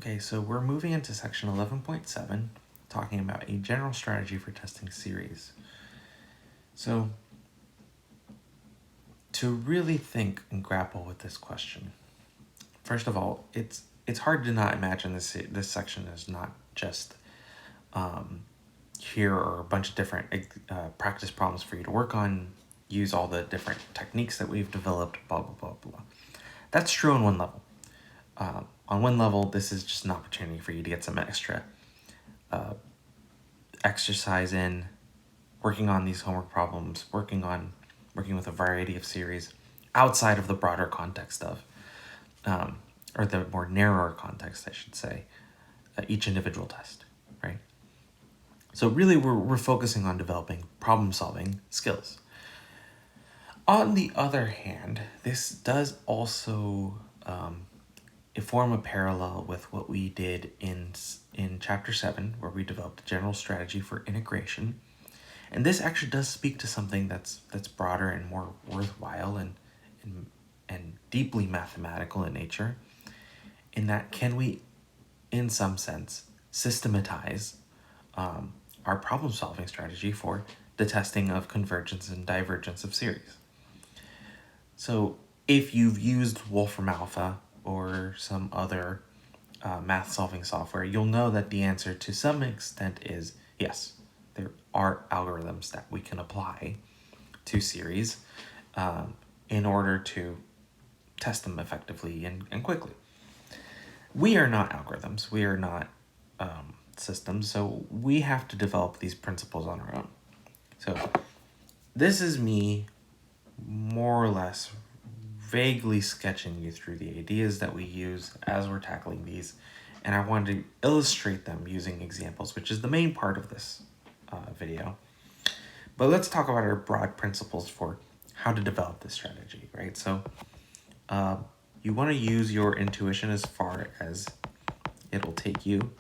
Okay, so we're moving into section 11.7, talking about a general strategy for testing series. So, to really think and grapple with this question, first of all, it's hard to not imagine this section is not just here are a bunch of different practice problems for you to work on, use all the different techniques that we've developed, blah, blah, blah, blah. That's true on one level. On one level, this is just an opportunity for you to get some extra exercise in, working on these homework problems, working with a variety of series outside of the broader context of, or the more narrower context, I should say, each individual test, right? So really, we're focusing on developing problem-solving skills. On the other hand, this does also form a parallel with what we did in Chapter 7, where we developed a general strategy for integration. And this actually does speak to something that's broader and more worthwhile and deeply mathematical in nature, in that can we, in some sense, systematize our problem-solving strategy for the testing of convergence and divergence of series. So if you've used Wolfram Alpha or some other math-solving software, you'll know that the answer to some extent is yes. There are algorithms that we can apply to series in order to test them effectively and quickly. We are not algorithms. We are not systems, so we have to develop these principles on our own. So this is me more or less vaguely sketching you through the ideas that we use as we're tackling these, and I wanted to illustrate them using examples, which is the main part of this video. But let's talk about our broad principles for how to develop this strategy, right? So you want to use your intuition as far as it'll take you.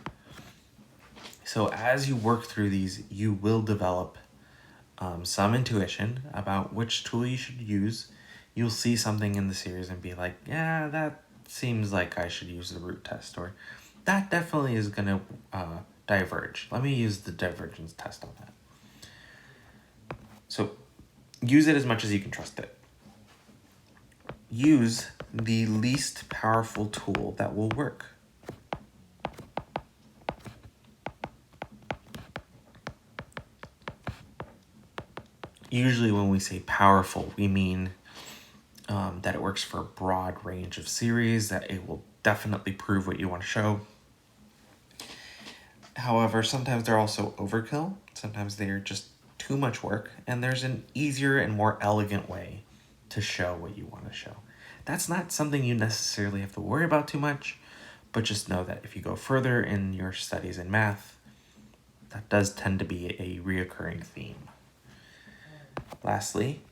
So as you work through these, you will develop some intuition about which tool you should use. You'll see something in the series and be like, yeah, that seems like I should use the root test, or that definitely is going to diverge. Let me use the divergence test on that. So use it as much as you can trust it. Use the least powerful tool that will work. Usually when we say powerful, we mean that it works for a broad range of series, that it will definitely prove what you want to show. However, sometimes they're also overkill. Sometimes they're just too much work, and there's an easier and more elegant way to show what you want to show. That's not something you necessarily have to worry about too much, but just know that if you go further in your studies in math, that does tend to be a reoccurring theme. Lastly,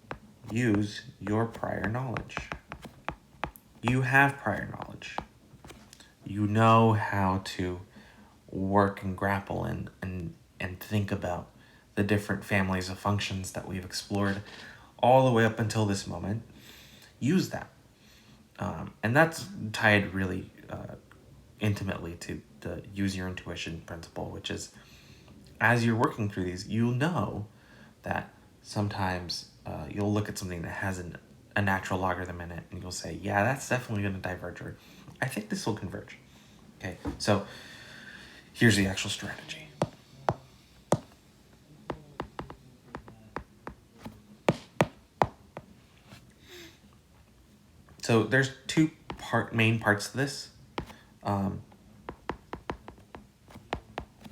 use your prior knowledge. You have prior knowledge. You know how to work and grapple and think about the different families of functions that we've explored all the way up until this moment. Use that. And that's tied really intimately to the use your intuition principle, which is as you're working through these, you'll know that sometimes you'll look at something that has a natural logarithm in it and you'll say, yeah, that's definitely going to diverge, or I think this will converge. Okay, so here's the actual strategy. So there's two main parts to this.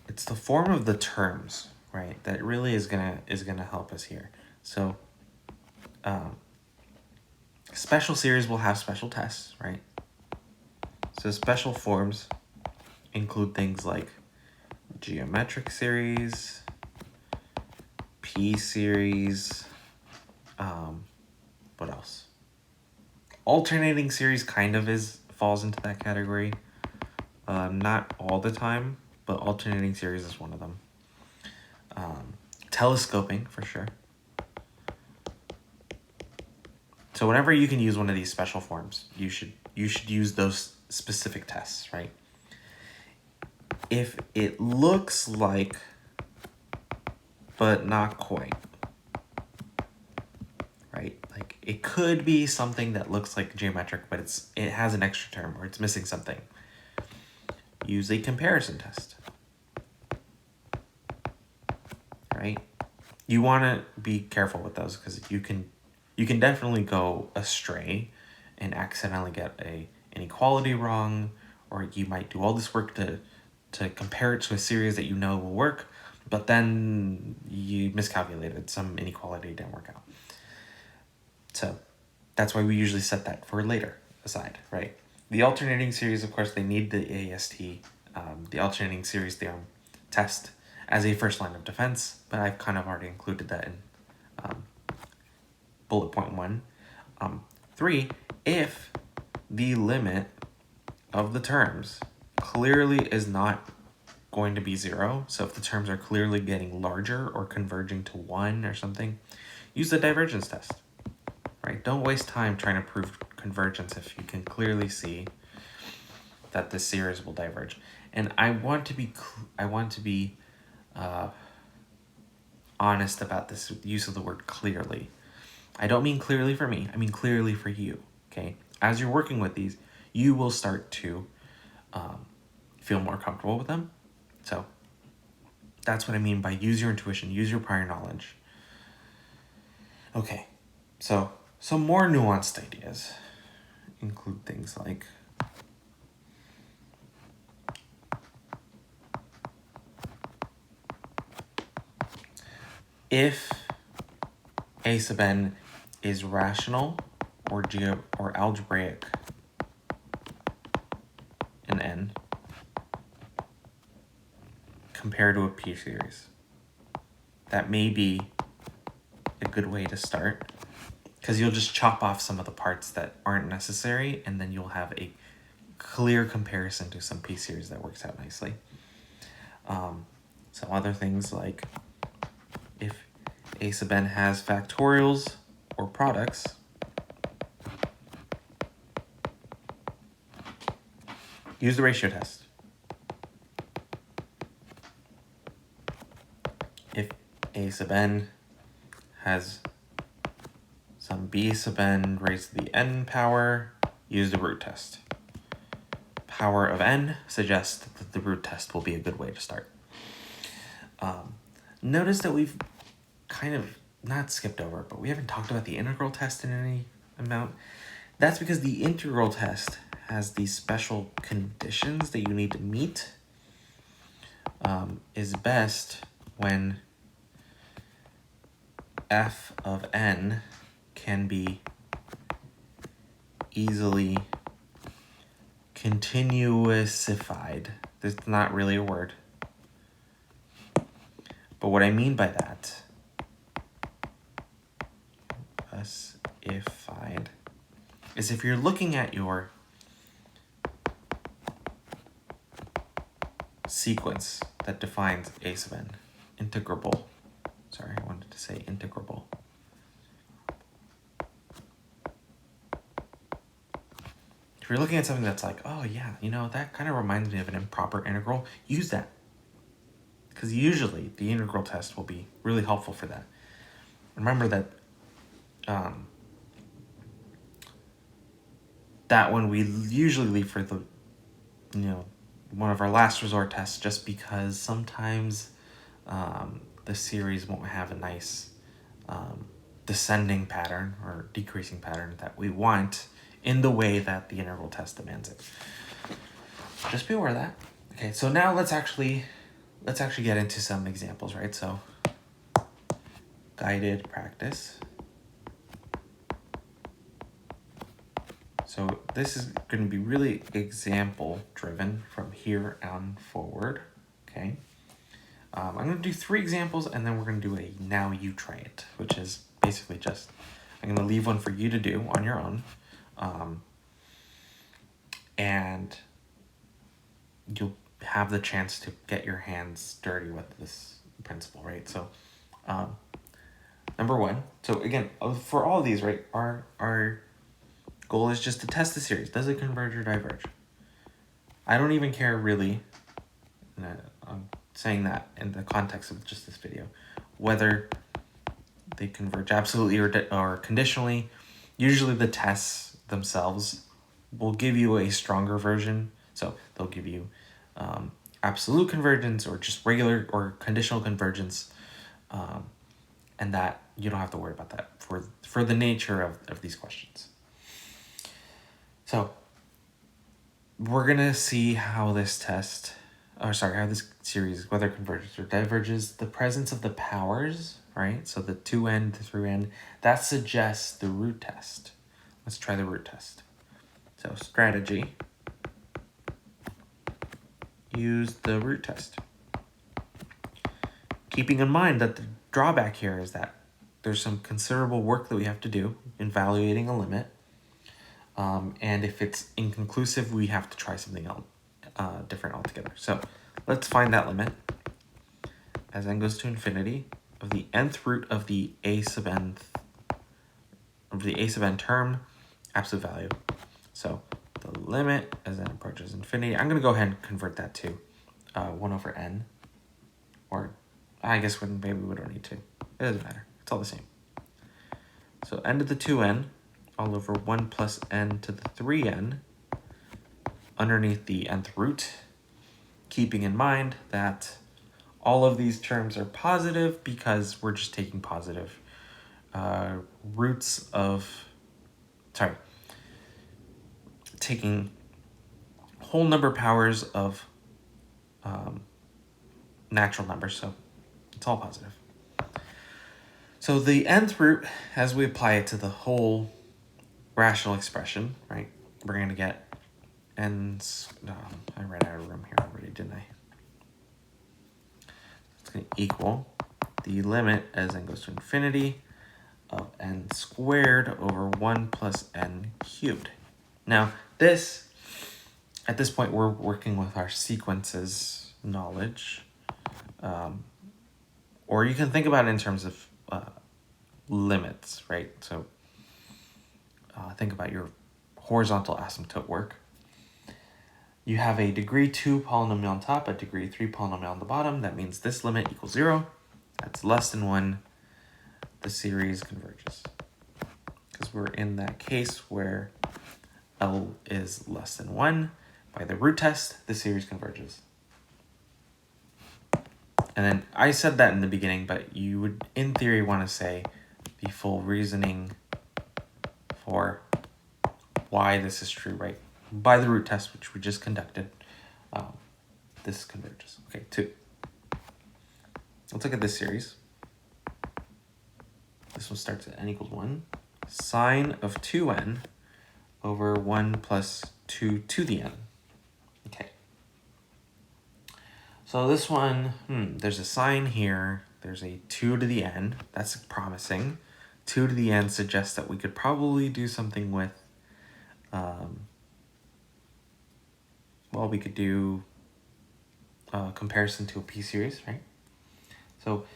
It's the form of the terms, right, that really is gonna help us here. So special series will have special tests, right? So special forms include things like geometric series, p-series, what else? Alternating series kind of falls into that category. Not all the time, but alternating series is one of them. Telescoping, for sure. So whenever you can use one of these special forms, you should use those specific tests, right? if it looks like, but not quite, right? Like it could be something that looks like geometric, but it has an extra term or it's missing something. Use a comparison test, right? You want to be careful with those because you can definitely go astray and accidentally get a inequality wrong, or you might do all this work to compare it to a series that you know will work, but then you miscalculated, some inequality didn't work out. So that's why we usually set that for later aside, right? The alternating series, of course, they need the AST, the alternating series theorem test as a first line of defense, but I've kind of already included that in bullet point 1. 3, if the limit of the terms clearly is not going to be 0, so if the terms are clearly getting larger or converging to 1 or something, use the divergence test, right? Don't waste time trying to prove convergence if you can clearly see that this series will diverge. And I want to be honest about this use of the word clearly. I don't mean clearly for me, I mean clearly for you, okay? As you're working with these, you will start to feel more comfortable with them. So that's what I mean by use your intuition, use your prior knowledge. Okay, so some more nuanced ideas include things like if A sub n is rational or algebraic in n compared to a p series. That may be a good way to start, because you'll just chop off some of the parts that aren't necessary, and then you'll have a clear comparison to some p series that works out nicely. Some other things like if A sub n has factorials or products, use the ratio test. If A sub n has some B sub n raised to the n power, use the root test. Power of n suggests that the root test will be a good way to start. Notice that we've kind of not skipped over, but we haven't talked about the integral test in any amount. That's because the integral test has these special conditions that you need to meet. Is best when f of n can be easily continuousified. This is not really a word. But what I mean by that, ified, is if you're looking at your sequence that defines A sub n, integrable. Sorry, I wanted to say integrable. If you're looking at something that's like, oh yeah, you know, that kind of reminds me of an improper integral, use that. Because usually the integral test will be really helpful for that. Remember that that one we usually leave for the, one of our last resort tests, just because sometimes the series won't have a nice descending pattern or decreasing pattern that we want in the way that the integral test demands it. Just be aware of that. Okay, so now let's actually get into some examples, right? So guided practice. So this is going to be really example driven from here on forward, okay? I'm going to do 3 examples, and then we're going to do a now you try it, which is basically just, I'm going to leave one for you to do on your own, and you'll have the chance to get your hands dirty with this principle, right? So number 1, so again, for all of these, right, our goal is just to test the series. Does it converge or diverge? I don't even care really and I'm saying that in the context of just this video, whether they converge absolutely or conditionally. Usually the tests themselves will give you a stronger version. So they'll give you absolute convergence or just regular or conditional convergence. And that you don't have to worry about that for the nature of these questions. So we're going to see how this how this series, whether converges or diverges, the presence of the powers, right? So the 2n to 3n, that suggests the root test. Let's try the root test. So strategy, use the root test. Keeping in mind that the drawback here is that there's some considerable work that we have to do in evaluating a limit. And if it's inconclusive, we have to try something else, different altogether. So let's find that limit as n goes to infinity of the nth root of the a sub n term, absolute value. So the limit as n approaches infinity, I'm going to go ahead and convert that to 1 over n, or I guess maybe we don't need to. It doesn't matter. It's all the same. So n to the 2n all over 1 plus n to the 3n underneath the nth root, keeping in mind that all of these terms are positive because we're just taking positive taking whole number powers of natural numbers, so it's all positive. So the nth root, as we apply it to the whole rational expression, right, we're going to get n's, I ran out of room here already, didn't I? It's going to equal the limit as n goes to infinity of n squared over 1 plus n cubed. Now, at this point, we're working with our sequences knowledge. Or you can think about it in terms of limits, right? So think about your horizontal asymptote work. You have a degree 2 polynomial on top, a degree 3 polynomial on the bottom. That means this limit equals 0. That's less than 1. The series converges. Because we're in that case where L is less than 1. By the root test, the series converges. And then I said that in the beginning, but you would, in theory, want to say the full reasoning for why this is true, right? By the root test, which we just conducted, this converges. Okay, 2. Let's look at this series. This one starts at n equals 1. Sine of 2n over 1 plus 2 to the n. Okay. So this one, there's a sign here. There's a 2 to the n. That's promising. 2 to the n suggests that we could probably do something with, we could do a comparison to a p-series, right? So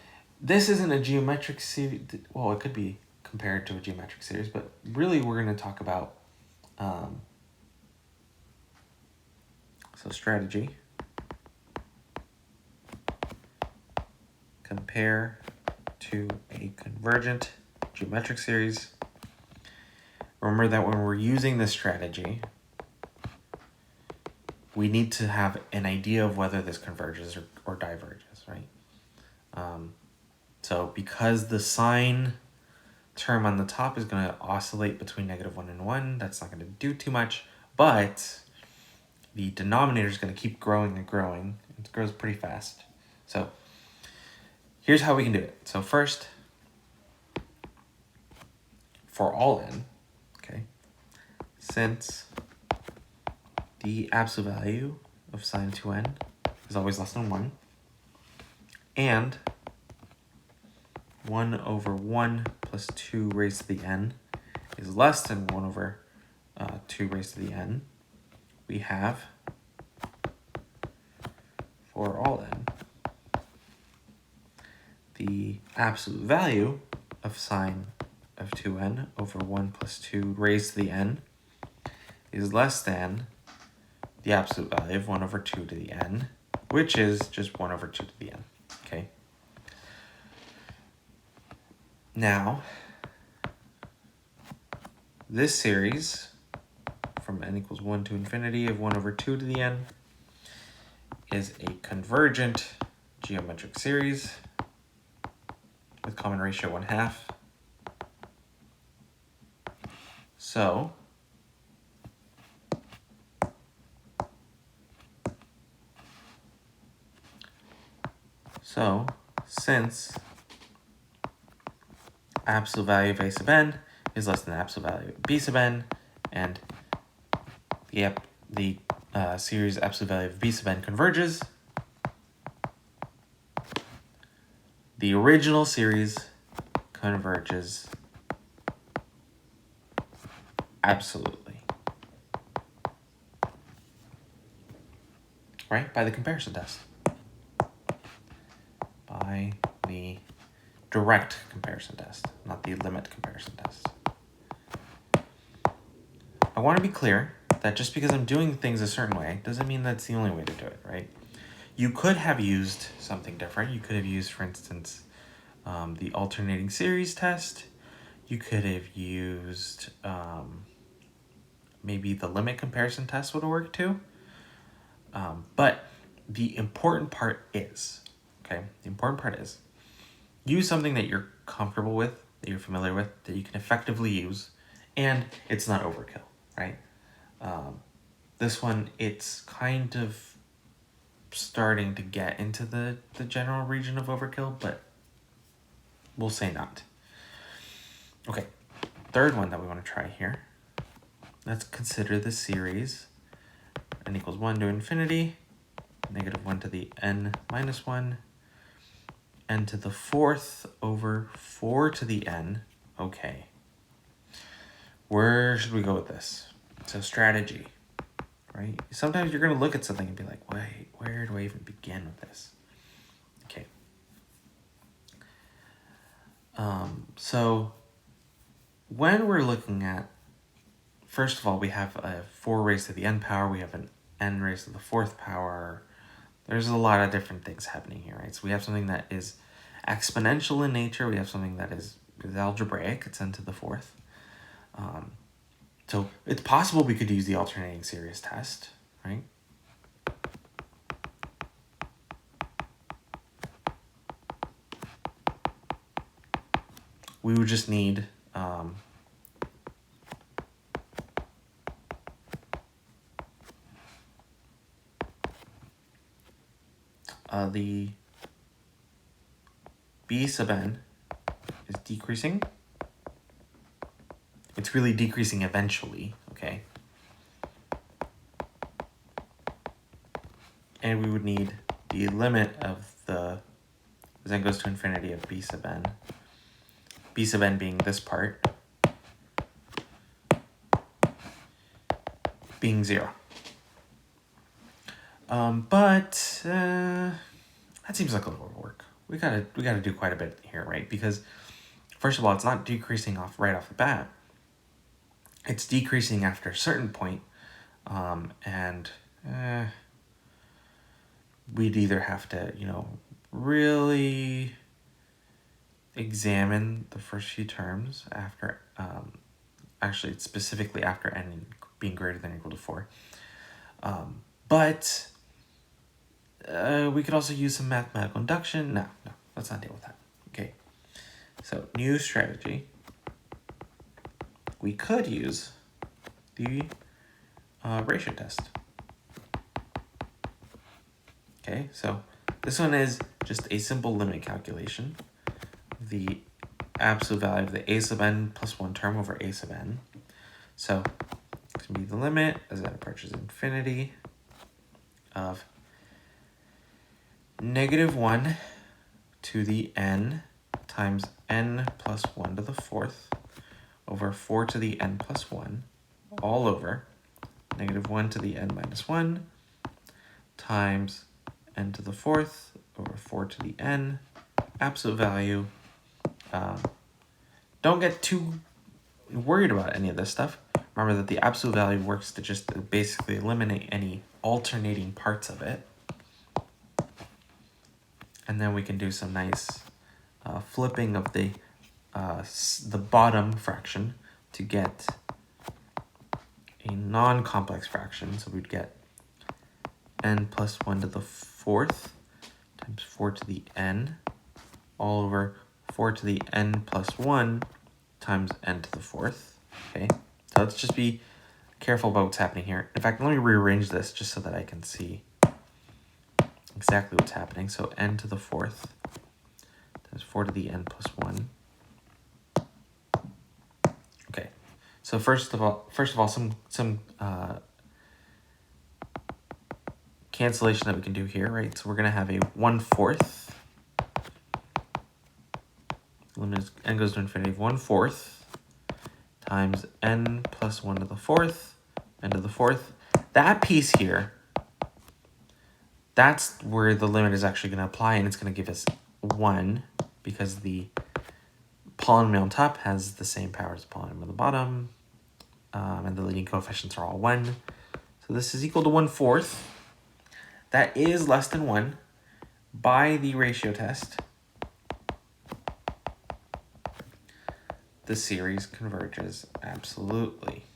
this isn't a geometric series. Well, it could be compared to a geometric series, but really we're going to talk about, so strategy. Compare to a convergent geometric series. Remember that when we're using this strategy, we need to have an idea of whether this converges or diverges, right? So because the sine term on the top is going to oscillate between -1 and 1, that's not going to do too much, but the denominator is going to keep growing and growing. It grows pretty fast. So here's how we can do it. So first, for all n, okay, since the absolute value of sine 2n is always less than 1, and 1 over 1 plus 2 raised to the n is less than 1 over 2 raised to the n, we have, for all n, the absolute value of sine of 2n over 1 plus 2 raised to the n is less than the absolute value of 1 over 2 to the n which is just 1 over 2 to the n, okay? Now, this series from n equals 1 to infinity of 1 over 2 to the n is a convergent geometric series with common ratio 1/2. So since absolute value of a sub n is less than the absolute value of b sub n, and the series absolute value of b sub n converges, the original series converges absolutely. Right? By the comparison test. By the direct comparison test, not the limit comparison test. I want to be clear that just because I'm doing things a certain way doesn't mean that's the only way to do it, right? You could have used something different. You could have used, for instance, the alternating series test. You could have used maybe the limit comparison test would have worked too. But the important part is, use something that you're comfortable with, that you're familiar with, that you can effectively use, and it's not overkill, right? This one, it's kind of starting to get into the general region of overkill, but we'll say not. Okay, third one that we want to try here. Let's consider the series n equals 1 to infinity, negative 1 to the n minus 1, n to the 4th over 4 to the n. Okay. Where should we go with this? So strategy, right? Sometimes you're going to look at something and be like, wait, where do I even begin with this? Okay. So when we're looking at, first of all, we have a 4 raised to the n power, we have an n raised to the 4th power. There's a lot of different things happening here, right? So we have something that is exponential in nature. We have something that is algebraic. It's n to the 4th. So it's possible we could use the alternating series test, right? We would just need the b sub n is decreasing. It's really decreasing eventually, okay? And we would need the limit of the, as n goes to infinity, of b sub n being this part, being 0. But that seems like a little work. We gotta do quite a bit here, right? Because first of all, it's not decreasing right off the bat. It's decreasing after a certain point, and we'd either have to, really examine the first few terms after, actually specifically after n being greater than or equal to 4. But we could also use some mathematical induction. No, let's not deal with that. Okay, so new strategy. We could use the ratio test. Okay, so this one is just a simple limit calculation. The absolute value of the a sub n plus 1 term over a sub n. So it's going to be the limit as that approaches infinity of negative 1 to the n times n plus 1 to the 4th over 4 to the n plus 1 all over negative 1 to the n minus 1 times n to the 4th over 4 to the n, absolute value. Don't get too worried about any of this stuff. Remember that the absolute value works to just basically eliminate any alternating parts of it. And then we can do some nice flipping of the bottom fraction to get a non-complex fraction. So we'd get n plus 1 to the 4th times 4 to the n all over 4 to the n plus 1 times n to the 4th. Okay, so let's just be careful about what's happening here. In fact, let me rearrange this just so that I can see exactly what's happening. So n to the 4th times 4 to the n plus 1. Okay, so first of all, some cancellation that we can do here, right? So we're going to have a 1/4. Limit is n goes to infinity of 1/4 times n plus 1 to the 4th, n to the 4th. That piece here, that's where the limit is actually going to apply, and it's going to give us 1 because the polynomial on top has the same power as the polynomial on the bottom, and the leading coefficients are all 1. So this is equal to 1/4. That is less than 1 by the ratio test. The series converges absolutely.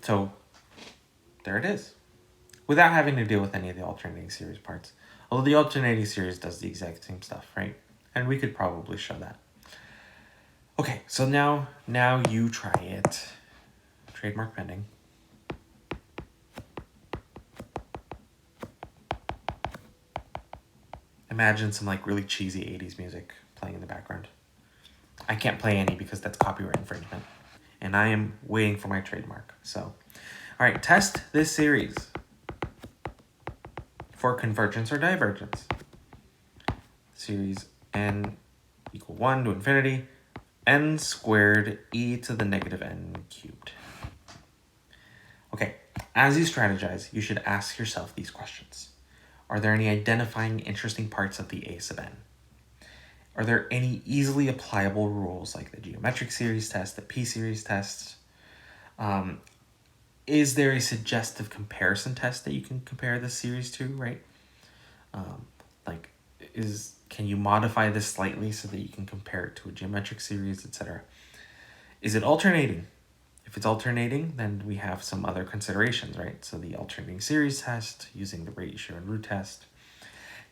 So there it is, without having to deal with any of the alternating series parts. Although the alternating series does the exact same stuff, right? And we could probably show that. Okay, so now you try it. Trademark pending. Imagine some like really cheesy 80s music playing in the background. I can't play any because that's copyright infringement. And I am waiting for my trademark. So, all right, test this series for convergence or divergence. Series n equal 1 to infinity, n squared e to the negative n cubed. Okay, as you strategize, you should ask yourself these questions. Are there any identifying interesting parts of the a sub n? Are there any easily applicable rules like the geometric series test, the p-series test? Is there a suggestive comparison test that you can compare this series to, right? Can you modify this slightly so that you can compare it to a geometric series, etc.? Is it alternating? If it's alternating, then we have some other considerations, right? So the alternating series test using the ratio and root test.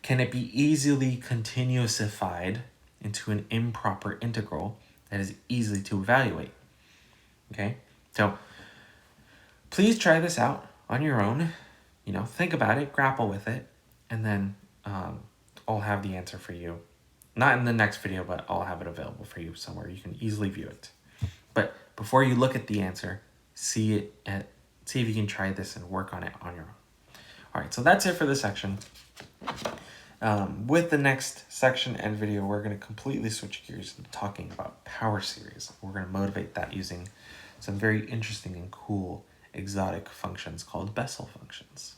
Can it be easily continuousified into an improper integral that is easy to evaluate? Okay, so please try this out on your own. Think about it, grapple with it, and then I'll have the answer for you. Not in the next video, but I'll have it available for you somewhere. You can easily view it. But before you look at the answer, see if you can try this and work on it on your own. All right, so that's it for this section. With the next section and video, we're going to completely switch gears and talking about power series. We're going to motivate that using some very interesting and cool exotic functions called Bessel functions.